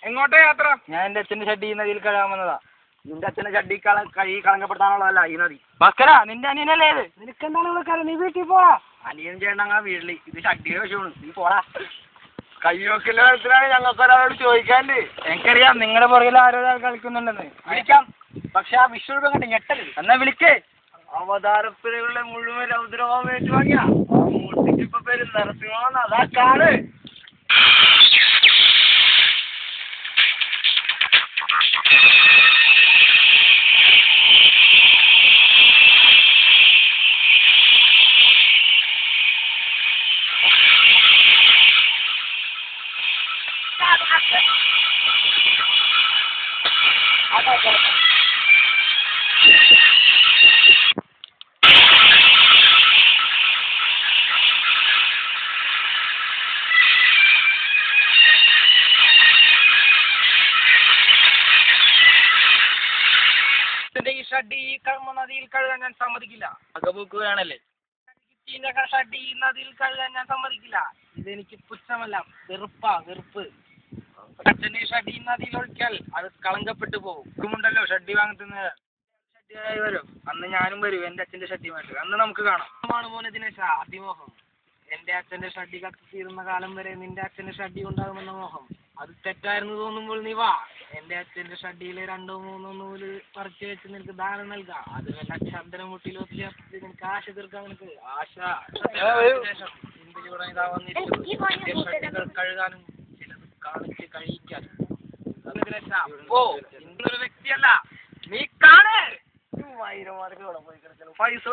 എങ്ങോട്ടാ യാത്ര? ഞാൻ എന്റെ അച്ഛന്റെ ഷഡ്ഡി നദിയിൽ കഴുകാൻ വന്നതാ. നിന്റെ അച്ഛന്റെ ഷഡ്ഡി കൈ കളങ്കപ്പെടുത്താനുള്ളതല്ല ഈ നദി. ഭാസ്കര, നിന്റെ അനിയനല്ലേ ഇത്? നിനക്ക് എന്താണ് നീ വീട്ടിൽ പോടാ. അനിയൻ ചേട്ടൻ വീട്ടില് ഇത് ഷഡ്ഡിയുടെ വിഷയമാണ്, നീ പോടാ. കയ്യോക്കില്ല കളിച്ചിലാണ് ഞങ്ങൾക്ക് ഒരാളോട് ചോദിക്കാണ്ട്. എനിക്കറിയാം നിങ്ങളുടെ പുറകിൽ ആരോരാൾ കളിക്കുന്നുണ്ടെന്ന്. വിളിക്കാം, പക്ഷെ ആ വിഷുരൂപം കണ്ട് ഞെട്ടരുത്. എന്നാ വിളിക്കേ. അവതാരപ്പുരകളുടെ മുഴുവൻ രൗദ്രവും ഏറ്റുവാങ്ങിയ മൂർത്തിക്കിപ്പോ പേര് നരസിംഹമാണ്. അതാ കാട്. ഈ ഷഡ്ഡി നദിയിൽ കഴുകാൻ ഞാൻ സമ്മതിക്കില്ല. അകബൂക്കുകയാണല്ലേ. ഷഡ്ഡി നദിയിൽ കഴുകാൻ ഞാൻ സമ്മതിക്കില്ല. ഇതെനിക്ക് പുച്ഛമല്ല, വെറുപ്പ്. അച്ഛൻ്റെ ഷഡ്ഡി നദിയിൽ ഒഴിച്ചാൽ അത് കളങ്കപ്പെട്ടു പോകും. ഇതുമുണ്ടല്ലോ ഷഡ്ഡി വാങ്ങുന്നത്. ഷഡ്ഡിയായി വരും, അന്ന് ഞാനും വരും എന്റെ അച്ഛന്റെ ഷഡ്ഡിയുമായിട്ട്. അന്ന് നമുക്ക് കാണാം. മോനെ ദിനേശ, അതിമോഹം. എന്റെ അച്ഛന്റെ ഷഡ്ഡി കത്തിത്തീരുന്ന കാലം വരെ നിന്റെ അച്ഛന്റെ ഷഡ്ഡി ഉണ്ടാകുമെന്ന മോഹം, അത് തെറ്റായിരുന്നു തോന്നുമ്പോൾ നീ വാ. എന്റെ അച്ഛന്റെ ഷഡ്ഡിയിലെ 2-3 നൂല് പറിച്ചു വെച്ച് നിനക്ക് ദാനം നൽകാം. അത് വല്ല ചന്ദനം മുട്ടിലൊത്തി നിനക്ക് ആശ തീർക്കാം. നിനക്ക് ആശ കഴുകാനും ചിലത് കാണിച്ച് കഴിക്കാനും. ഇന്നൊരു വ്യക്തിയല്ല, നീ കാണേ. പൈസ